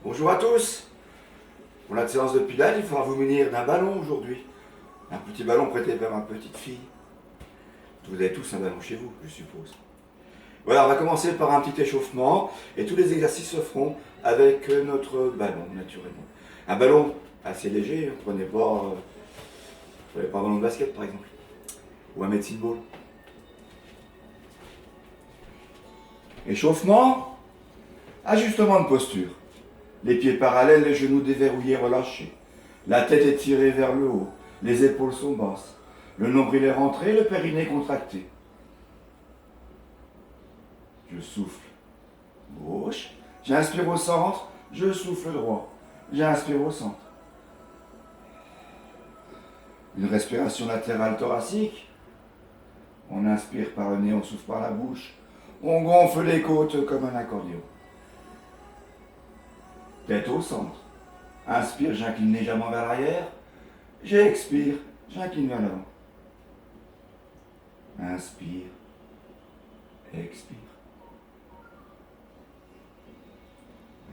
Bonjour à tous. Pour la séance de pilates, il faudra vous munir d'un ballon aujourd'hui. Un petit ballon prêté par ma petite fille. Vous avez tous un ballon chez vous, je suppose. Voilà, on va commencer par un petit échauffement et tous les exercices se feront avec notre ballon, naturellement. Un ballon assez léger, prenez pas un ballon de basket par exemple, ou un medicine ball. Échauffement, ajustement de posture. Les pieds parallèles, les genoux déverrouillés, relâchés. La tête est tirée vers le haut, les épaules sont basses. Le nombril est rentré, le périnée contracté. Je souffle gauche, j'inspire au centre, je souffle droit, j'inspire au centre. Une respiration latérale thoracique. On inspire par le nez, on souffle par la bouche. On gonfle les côtes comme un accordéon. Tête au centre. Inspire, j'incline légèrement vers l'arrière. J'expire, j'incline vers l'avant. Inspire, expire.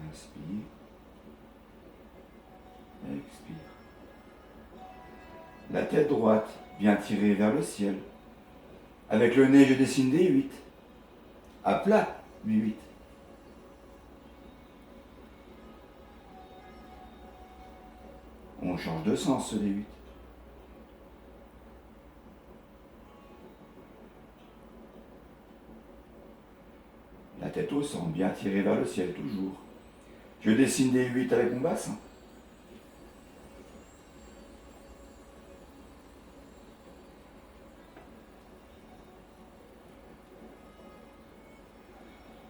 Inspire, expire. La tête droite bien tirée vers le ciel. Avec le nez, je dessine des 8. À plat, 8. On change de sens sur les 8. La tête au centre, bien tirée vers le ciel, toujours. Je dessine des 8 avec mon bassin.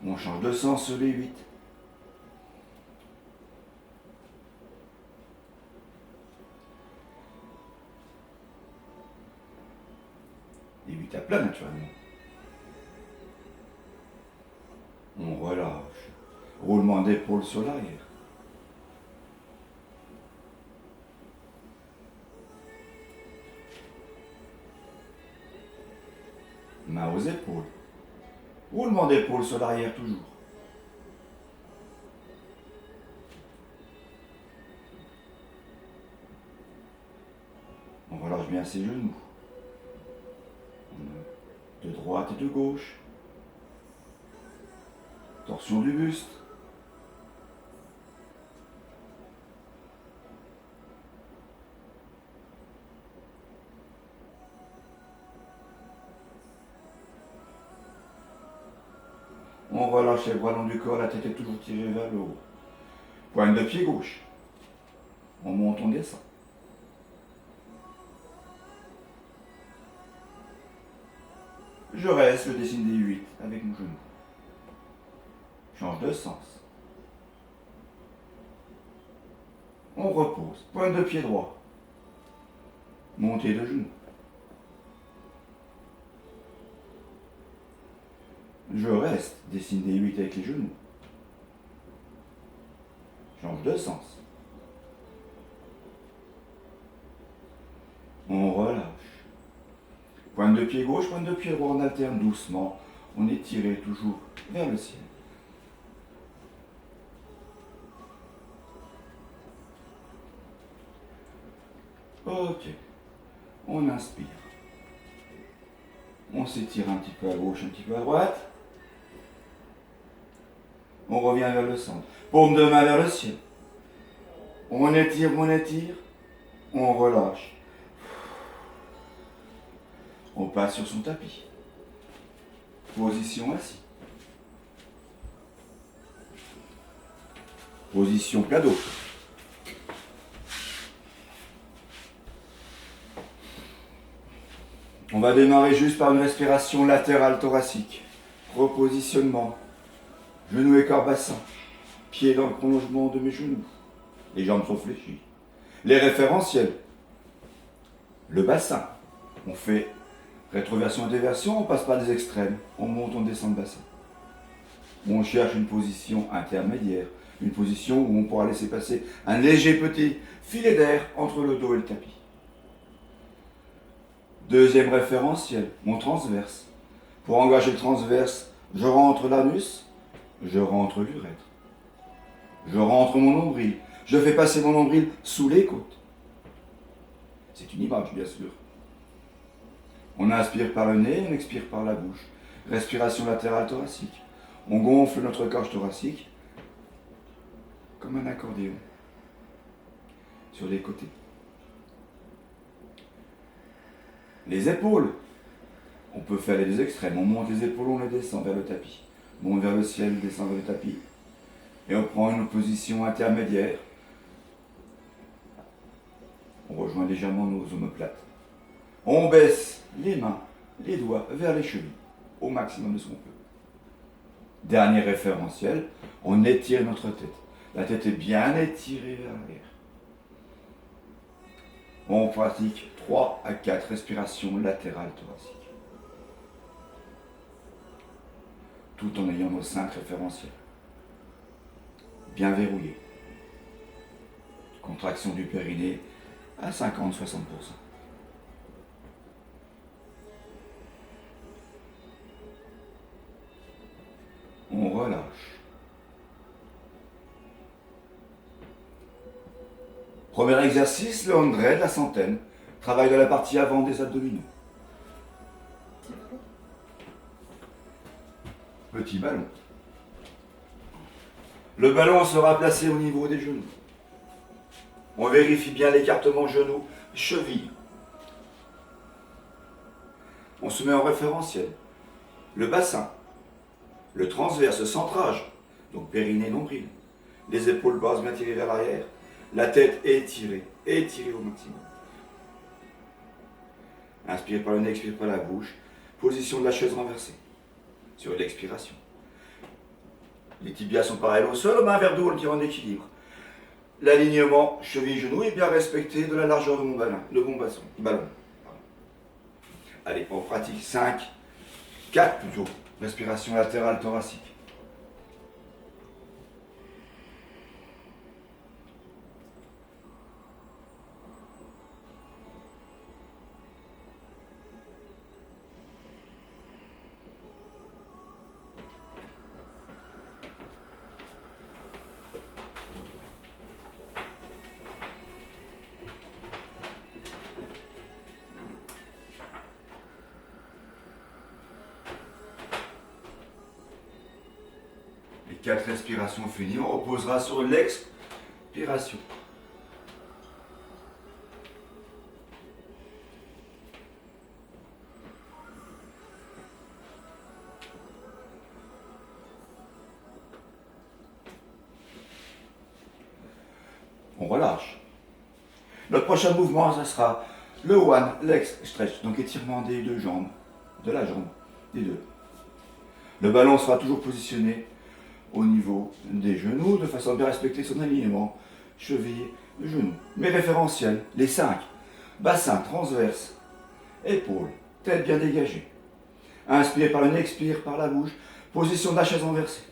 On change de sens sur les 8. Les 8 à plat, naturellement. On relâche. Roulement d'épaule sur l'arrière. Main aux épaules. Roulement d'épaule sur l'arrière toujours. On relâche bien ses genoux. De droite et de gauche. Torsion du buste. On relâche les bras long du corps, la tête est toujours tirée vers le haut. Pointe de pied gauche. On monte, on descend. Je reste, je dessine des 8 avec mon genou. Change de sens. On repose. Pointe de pied droit. Montée de genou. Je reste, dessine des 8 avec les genoux. Change de sens. On relâche. Pointe de pied gauche, pointe de pied droit, on alterne doucement. On est tiré toujours vers le ciel. Ok. On inspire. On s'étire un petit peu à gauche, un petit peu à droite. On revient vers le centre. Paume de main vers le ciel. On étire, on relâche. On passe sur son tapis. Position assis. Position plat dos. On va démarrer juste par une respiration latérale thoracique. Repositionnement. Genoux et corps bassin. Pieds dans le prolongement de mes genoux. Les jambes sont fléchies. Les référentiels. Le bassin. On fait rétroversion et déversion, on passe par les extrêmes. On monte, on descend le bassin. On cherche une position intermédiaire. Une position où on pourra laisser passer un léger petit filet d'air entre le dos et le tapis. Deuxième référentiel, mon transverse. Pour engager le transverse, je rentre l'anus, je rentre l'urètre. Je rentre mon nombril. Je fais passer mon nombril sous les côtes. C'est une image, bien sûr. On inspire par le nez, on expire par la bouche. Respiration latérale thoracique. On gonfle notre gorge thoracique comme un accordéon sur les côtés. Les épaules. On peut faire les deux extrêmes. On monte les épaules, on les descend vers le tapis. On monte vers le ciel, on descend vers le tapis. Et on prend une position intermédiaire. On rejoint légèrement nos omoplates. On baisse les mains, les doigts vers les chevilles, au maximum de ce qu'on peut. Dernier référentiel, on étire notre tête. La tête est bien étirée vers l'arrière. On pratique 3 à 4 respirations latérales thoraciques. Tout en ayant nos 5 référentiels. Bien verrouillés. Contraction du périnée à 50-60%. On relâche. Premier exercice, le hundred, la centaine. Travail de la partie avant des abdominaux. Petit ballon. Le ballon sera placé au niveau des genoux. On vérifie bien l'écartement genoux, cheville. On se met en référentiel. Le bassin, le transverse, le centrage, donc périnée, nombril. Les épaules basses bien tirées vers l'arrière. La tête étirée au maximum. Inspire par le nez, expire par la bouche. Position de la chaise renversée. Sur l'expiration. Les tibias sont parallèles au sol, main vers dos, on tire en équilibre. L'alignement cheville-genou est bien respecté de la largeur de mon ballon. Allez, on pratique 4 plutôt. Respiration latérale thoracique. Les 4 respirations finies, on reposera sur l'expiration. On relâche. Notre prochain mouvement, ce sera le one leg stretch, donc étirement des deux jambes, de la jambe, des deux. Le ballon sera toujours positionné au niveau des genoux, de façon à bien respecter son alignement, cheville, genoux. Mes référentiels, les 5, bassin transverse, épaules, tête bien dégagée. Inspire par le nez, expire par la bouche, position de la chaise renversée.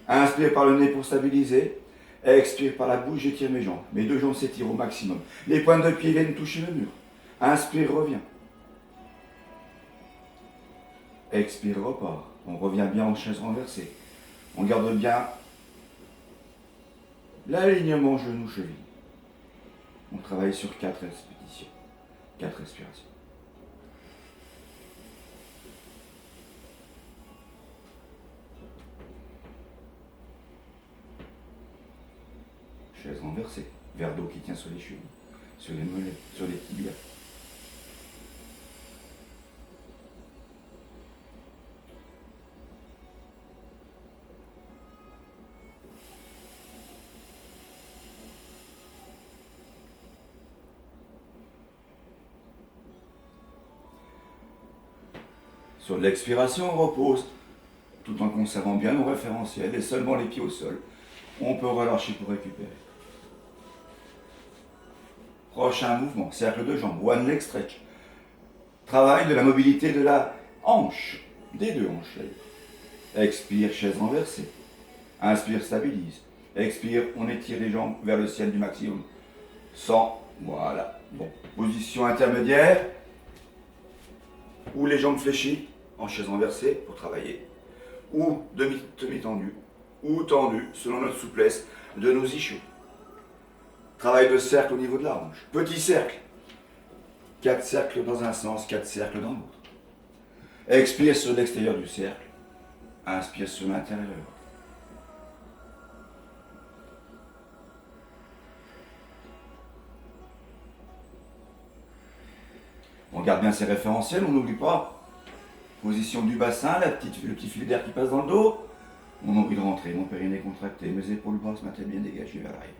Inspire par le nez pour stabiliser, expire par la bouche, j'étire mes jambes. Mes deux jambes s'étirent au maximum. Les pointes de pied viennent toucher le mur. Inspire, reviens. Expire, repart. On revient bien en chaise renversée. On garde bien l'alignement genou-cheville. On travaille sur 4 répétitions, 4 respirations. Chaise renversée. Verre d'eau qui tient sur les chevilles, sur les mollets, sur les tibias. Sur l'expiration, on repose, tout en conservant bien nos référentiels et seulement les pieds au sol. On peut relâcher pour récupérer. Prochain mouvement, cercle de jambes, one leg stretch. Travail de la mobilité de la hanche, des deux hanches. Expire, chaise renversée. Inspire, stabilise. Expire, on étire les jambes vers le ciel du maximum. Voilà. Bon, position intermédiaire, ou les jambes fléchies, en chaise renversée, pour travailler. ou demi-tendu, ou tendu selon notre souplesse de nos ischios. Travail de cercle au niveau de la hanche. Petit cercle. 4 cercles dans un sens, 4 cercles dans l'autre. Expire sur l'extérieur du cercle. Inspire sur l'intérieur. On garde bien ses référentiels, on n'oublie pas. Position du bassin, le petit filet d'air qui passe dans le dos. Mon nombril rentré, mon périnée contracté, mes épaules basses, ma tête bien dégagée vers l'arrière.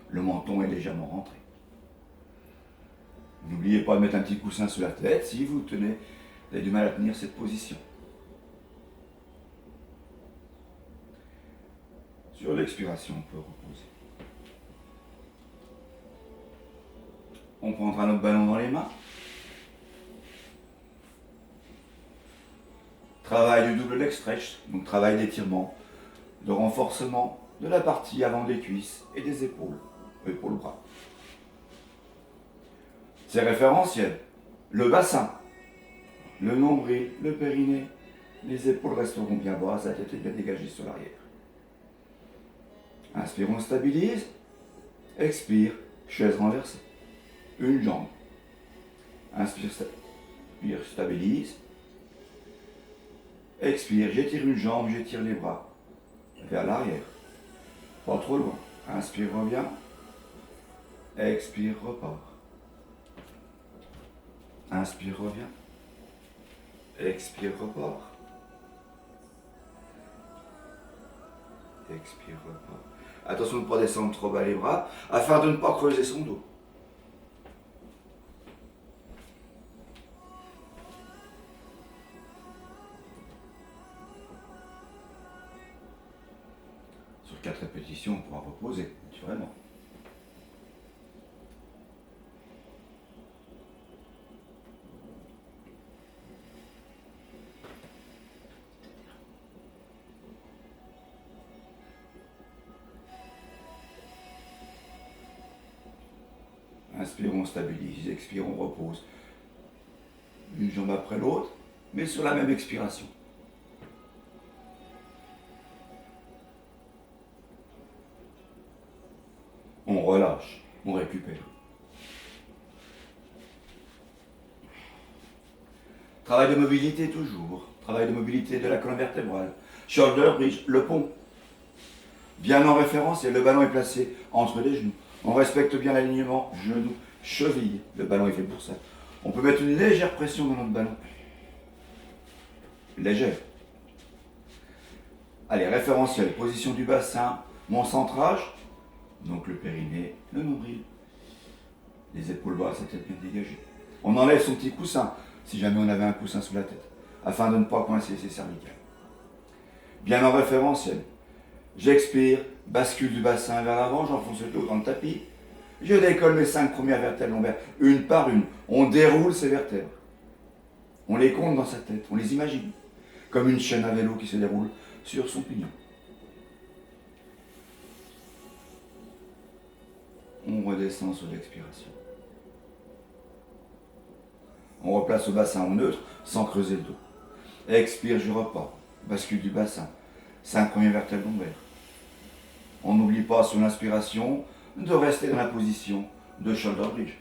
Le menton est légèrement rentré. N'oubliez pas de mettre un petit coussin sur la tête si vous avez du mal à tenir cette position. Sur l'expiration, on peut reposer. On prendra notre ballon dans les mains. Travail du double leg stretch, donc travail d'étirement, de renforcement de la partie avant des cuisses et des épaules, épaules-bras. C'est référentiel. Le bassin, le nombril, le périnée, les épaules resteront bien basses, la tête est bien dégagée sur l'arrière. Inspire, on stabilise. Expire, chaise renversée. Une jambe. Inspire, stabilise. Expire, j'étire une jambe, j'étire les bras. Vers l'arrière. Pas trop loin. Inspire, reviens. Expire, repart. Inspire, reviens. Expire, repart. Expire, repart. Attention de ne pas descendre trop bas les bras, afin de ne pas creuser son dos. Sur 4 répétitions, on pourra reposer, naturellement. Inspire, on stabilise, expire, on repose. Une jambe après l'autre, mais sur la même expiration. On relâche, on récupère. Travail de mobilité toujours. Travail de mobilité de la colonne vertébrale. Shoulder bridge, le pont. Bien en référence, et le ballon est placé entre les genoux. On respecte bien l'alignement genou, cheville. Le ballon est fait pour ça. On peut mettre une légère pression dans notre ballon. Légère. Allez, référentiel, position du bassin, mon centrage. Donc le périnée, le nombril. Les épaules basses, la tête bien dégagée. On enlève son petit coussin, si jamais on avait un coussin sous la tête, afin de ne pas coincer ses cervicales. Bien en référentiel. J'expire, bascule du bassin vers l'avant, j'enfonce le dos dans le tapis. Je décolle mes 5 premières vertèbres lombaires, une par une. On déroule ces vertèbres. On les compte dans sa tête, on les imagine. Comme une chaîne à vélo qui se déroule sur son pignon. On redescend sur l'expiration. On replace le bassin en neutre sans creuser le dos. Expire, je repars. Bascule du bassin. 5 premières vertèbres lombaires. On n'oublie pas sur l'inspiration de rester dans la position de shoulder bridge.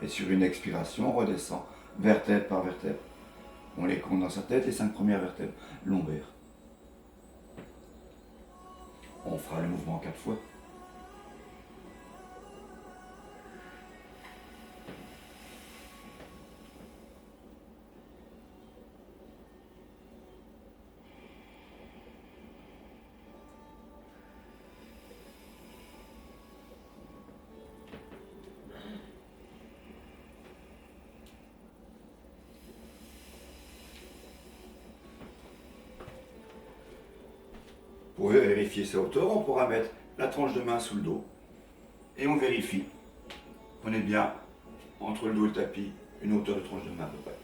Et sur une expiration, on redescend vertèbre par vertèbre. On les compte dans sa tête, les 5 premières vertèbres lombaires. On fera le mouvement 4 fois. Pour vérifier sa hauteur, on pourra mettre la tranche de main sous le dos. Et on vérifie qu'on est bien entre le dos et le tapis, une hauteur de tranche de main à peu près.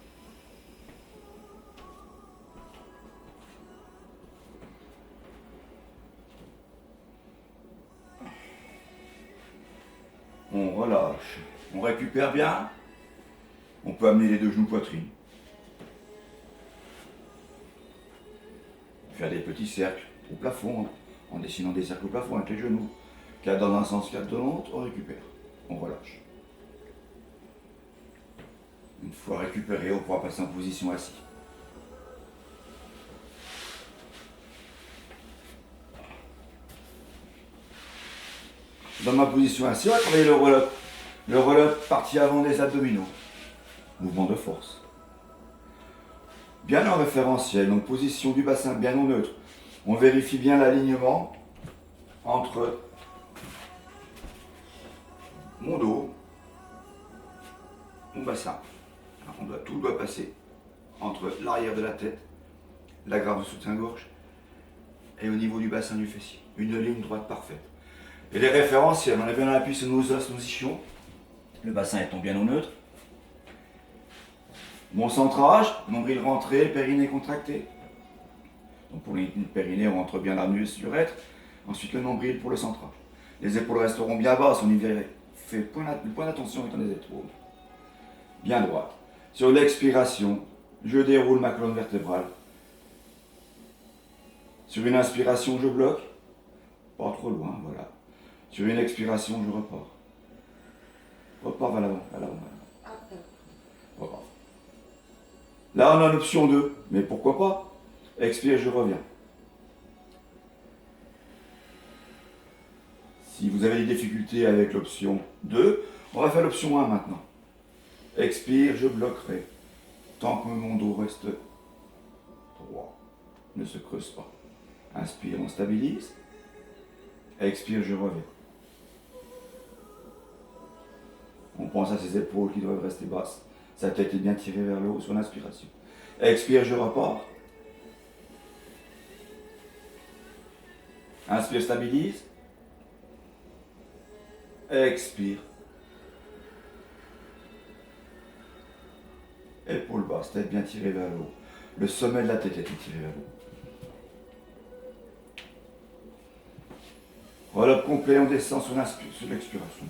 On relâche, on récupère bien. On peut amener les deux genoux poitrine. Faire des petits cercles au plafond, en dessinant des cercles au plafond avec les genoux. 4 dans un sens, 4 dans l'autre, on récupère. On relâche. Une fois récupéré, on pourra passer en position assise. Dans ma position assise, on va travailler le roll-up. Le roll-up, partie avant des abdominaux. Mouvement de force. Bien en référentiel, donc position du bassin bien en neutre. On vérifie bien l'alignement entre mon dos, mon bassin. Alors, tout doit passer entre l'arrière de la tête, la grave de soutien-gorge et au niveau du bassin du fessier. Une ligne droite parfaite. Et les référentiels, on a bien appuyé sur nos os, nos ischions. Le bassin étant bien au neutre. Mon centrage, nombril rentré, périnée contracté. Donc pour le périnée, on rentre bien l'anus, l'urètre. Ensuite le nombril pour le centrage. Les épaules resteront bien basses, on y fait le point d'attention étant les épaules. Bien droite. Sur l'expiration, je déroule ma colonne vertébrale. Sur une inspiration, je bloque. Pas trop loin, voilà. Sur une expiration, je repars. Repars vers l'avant, vers l'avant, vers l'avant. Repars. Là, on a l'option 2, mais pourquoi pas? Expire, je reviens. Si vous avez des difficultés avec l'option 2, on va faire l'option 1 maintenant. Expire, je bloquerai. Tant que mon dos reste droit, ne se creuse pas. Inspire, on stabilise. Expire, je reviens. On pense à ses épaules qui doivent rester basses. Sa tête est bien tirée vers le haut sur l'inspiration. Expire, je repars. Inspire, stabilise. Expire. Épaules basses, tête bien tirée vers le haut. Le sommet de la tête est tiré vers le haut. Roll-up complet, on descend sur l'expiration.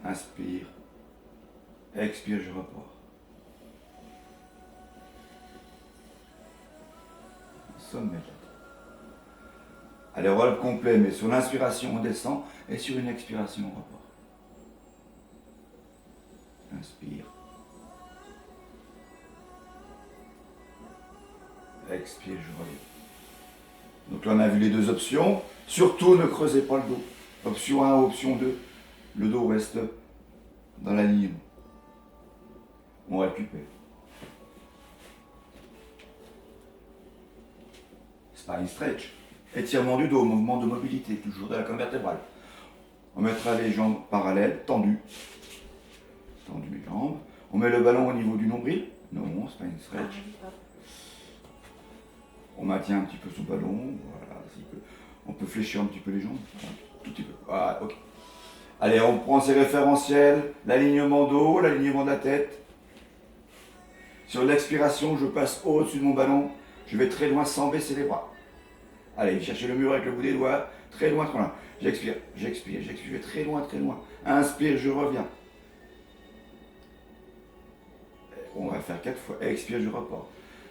Inspire. Expire, je repars. Sommet de la tête. Allez, roll-up complet, mais sur l'inspiration, on descend, et sur une expiration, on repart. Inspire. Expire, je reviens. Donc là, on a vu les deux options. Surtout, ne creusez pas le dos. Option 1, option 2. Le dos reste dans l'alignement. On récupère. Spine stretch. Étirement du dos, mouvement de mobilité, toujours de la colonne vertébrale. On mettra les jambes parallèles, tendues. Tendu les jambes. On met le ballon au niveau du nombril. Non, spine stretch. On maintient un petit peu son ballon. Voilà, on peut fléchir un petit peu les jambes. Tout petit peu. Voilà, ok. Allez, on prend ses référentiels. L'alignement dos, l'alignement de la tête. Sur l'expiration, je passe au-dessus de mon ballon. Je vais très loin sans baisser les bras. Allez, cherchez le mur avec le bout des doigts. Très loin, très loin. J'expire, j'expire, j'expire. Je vais très loin, très loin. Inspire, je reviens. On va faire 4 fois. Expire, je repars.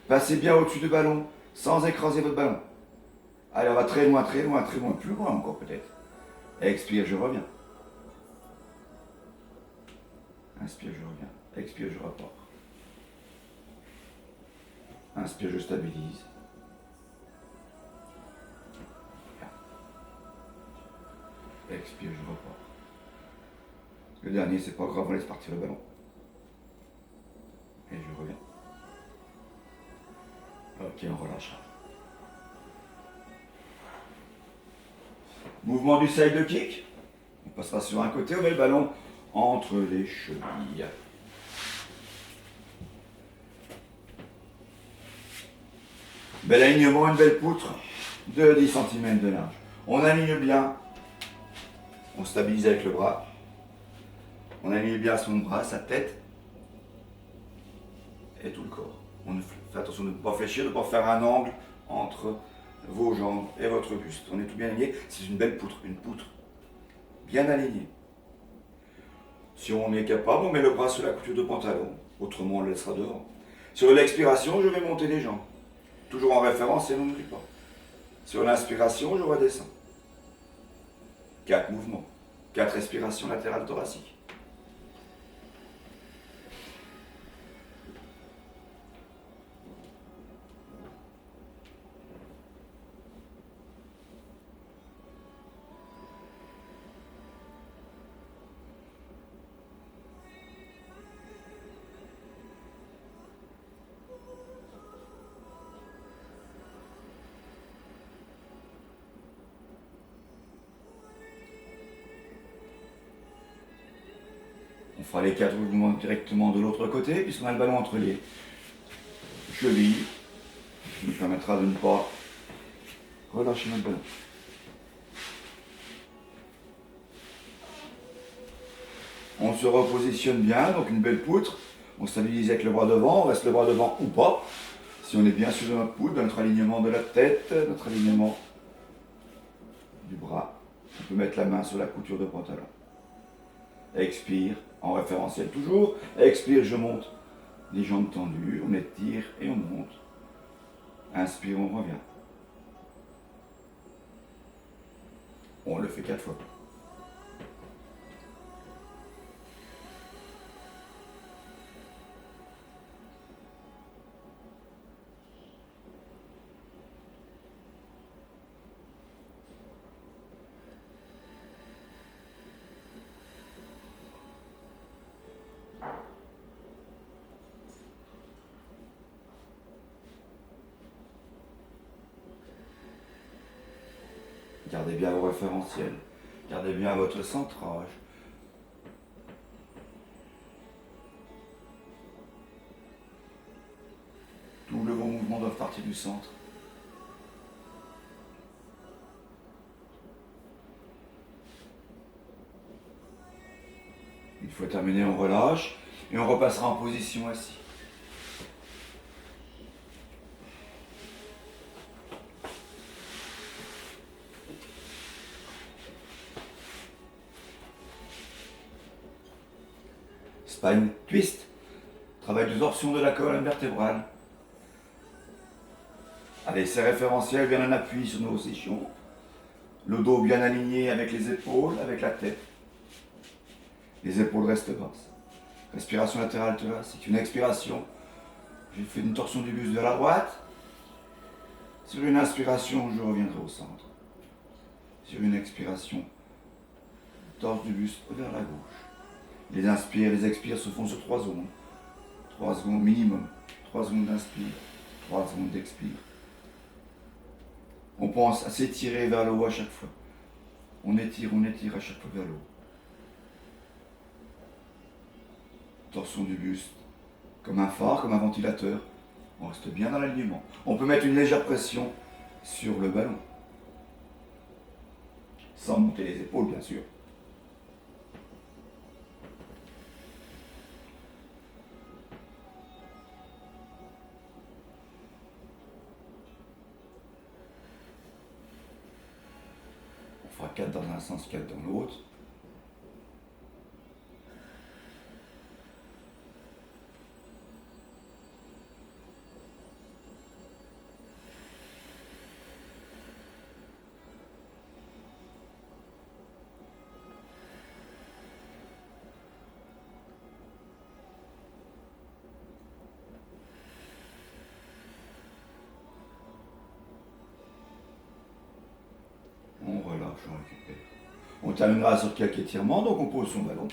Passez bien au-dessus du ballon, sans écraser votre ballon. Allez, on va très loin, très loin, très loin. Plus loin encore peut-être. Expire, je reviens. Inspire, je reviens. Expire, je repars. Inspire, je stabilise. Expire, je repars. Le dernier, c'est pas grave, on laisse partir le ballon. Et je reviens. Ok, on relâchera. Mouvement du side kick. On passera sur un côté, on met le ballon entre les chevilles. Bel alignement, une belle poutre de 10 cm de large. On aligne bien. On stabilise avec le bras. On aligne bien son bras, sa tête et tout le corps. On fait attention de ne pas fléchir, de ne pas faire un angle entre vos jambes et votre buste. On est tout bien aligné. C'est une belle poutre, une poutre bien alignée. Si on est capable, on met le bras sur la couture de pantalon. Autrement, on le laissera devant. Sur l'expiration, je vais monter les jambes. Toujours en référence et on n'oublie pas. Sur l'inspiration, je redescends. 4 mouvements. 4 respirations latérales thoraciques. On fera les 4 mouvements directement de l'autre côté, puisqu'on a le ballon entre les chevilles, ce qui nous permettra de ne pas relâcher notre ballon. On se repositionne bien, donc une belle poutre. On stabilise avec le bras devant, on reste le bras devant ou pas. Si on est bien sur notre poutre, dans notre alignement de la tête, notre alignement du bras, on peut mettre la main sur la couture de pantalon. Expire, en référentiel toujours. Expire, je monte. Les jambes tendues, on étire et on monte. Inspire, on revient. On le fait 4 fois. Gardez bien vos référentiels. Gardez bien votre centrage. Tous vos mouvements doivent partir du centre. Une fois terminé, on relâche et on repassera en position assis. Spine twist. Travail de torsion de la colonne vertébrale. Allez, c'est référentiel, bien en appui sur nos ischions. Le dos bien aligné avec les épaules, avec la tête. Les épaules restent basses. Respiration latérale thoracique. Une expiration. J'ai fait une torsion du buste vers la droite. Sur une inspiration, je reviendrai au centre. Sur une expiration, torse du buste vers la gauche. Les inspires, les expires se font sur 3 secondes. 3 secondes minimum. 3 secondes d'inspire, 3 secondes d'expire. On pense à s'étirer vers le haut à chaque fois. On étire à chaque fois vers le haut. Torsion du buste, comme un phare, comme un ventilateur. On reste bien dans l'alignement. On peut mettre une légère pression sur le ballon. Sans monter les épaules, bien sûr. On fera 4 dans un sens, 4 dans l'autre. On relâche, on récupère. On terminera sur quelques étirements, donc on pose son ballon.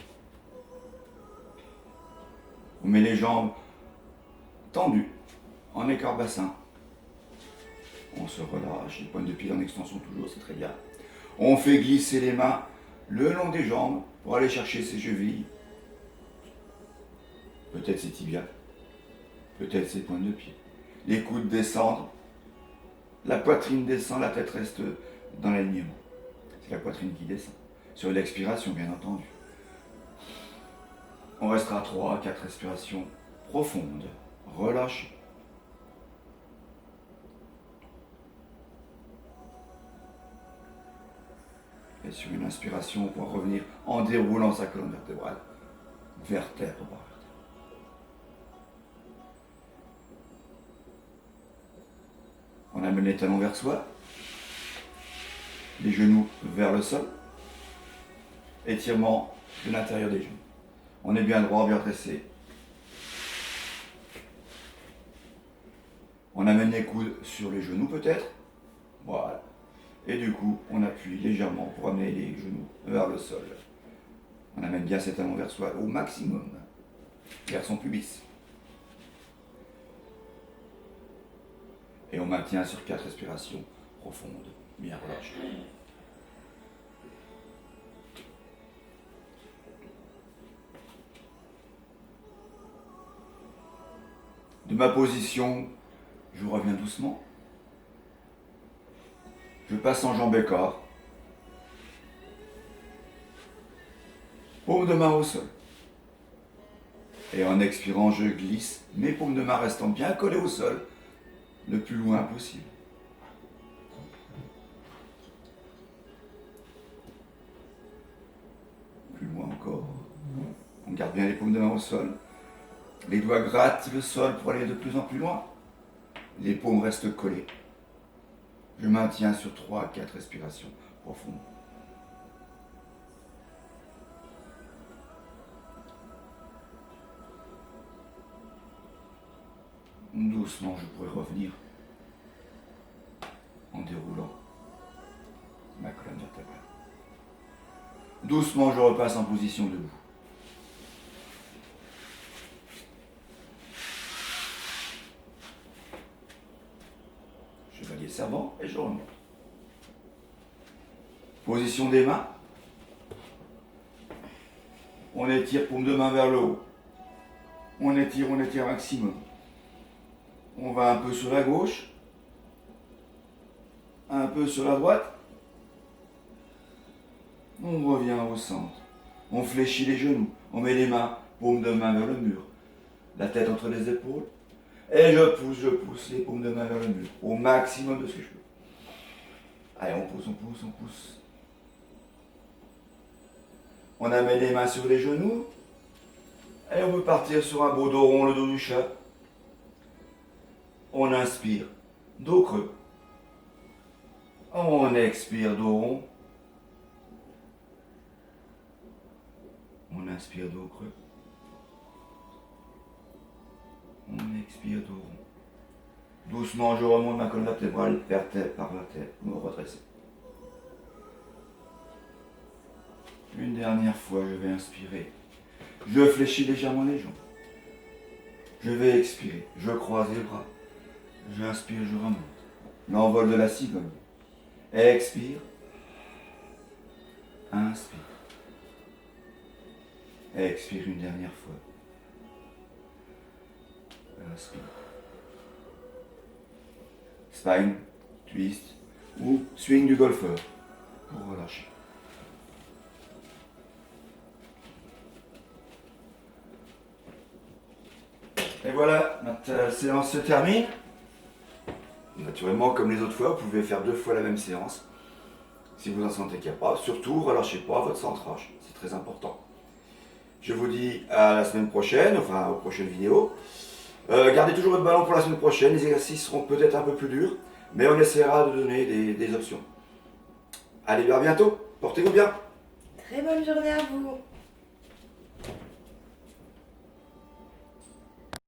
On met les jambes tendues, en écart bassin. On se relâche, les pointes de pied en extension toujours, c'est très bien. On fait glisser les mains le long des jambes pour aller chercher ses chevilles. Peut-être ses tibias, peut-être ses pointes de pied. Les coudes descendent, la poitrine descend, la tête reste dans l'alignement. C'est la poitrine qui descend. Sur l'expiration, bien entendu. On restera 3 à 4 respirations profondes. Relâchez. Et sur une inspiration, on pourra revenir en déroulant sa colonne vertébrale Vertèbre par vertèbre. On amène les talons vers soi, les genoux vers le sol, étirement de l'intérieur des genoux. On est bien droit, bien dressé. On amène les coudes sur les genoux peut-être. Voilà. Et du coup, on appuie légèrement pour amener les genoux vers le sol. On amène bien ses talons vers soi au maximum, vers son pubis. Et on maintient sur 4 respirations profondes, bien relâchées. De ma position, je reviens doucement. Je passe en jambe et corps. Paume de main au sol. Et en expirant, je glisse, mes paumes de main restant bien collées au sol, le plus loin possible. Plus loin encore. On garde bien les paumes de main au sol. Les doigts grattent le sol pour aller de plus en plus loin. Les paumes restent collées. Je maintiens sur 3 à 4 respirations profondes. Doucement, je pourrais revenir en déroulant ma colonne vertébrale. Doucement, je repasse en position debout. Chevalier servant et je remonte. Position des mains. On étire paume de main vers le haut. On étire maximum. On va un peu sur la gauche, un peu sur la droite. On revient au centre. On fléchit les genoux. On met les mains, paume de main vers le mur. La tête entre les épaules. Et je pousse les paumes de main vers le mur. Au maximum de ce que je peux. Allez, on pousse. On amène les mains sur les genoux. Et on peut partir sur un beau dos rond, le dos du chat. On inspire, dos creux. On expire, dos rond. On inspire, dos creux. On expire, dos rond. Doucement, je remonte ma colonne vertébrale, vertèbre par vertèbre, me redresser. Une dernière fois, je vais inspirer. Je fléchis légèrement les jambes. Je vais expirer. Je croise les bras. J'inspire, je remonte. L'envol de la cigogne. Expire. Inspire. Expire une dernière fois. Inspire. Spine, twist ou swing du golfeur pour relâcher. Et voilà, notre séance se termine. Naturellement, comme les autres fois, vous pouvez faire 2 fois la même séance. Si vous en sentez capable, surtout relâchez pas votre centrage, c'est très important. Je vous dis à la semaine prochaine, enfin aux prochaines vidéos. Gardez toujours votre ballon pour la semaine prochaine, les exercices seront peut-être un peu plus durs, mais on essaiera de donner des options. Allez, à bientôt, portez-vous bien. Très bonne journée à vous.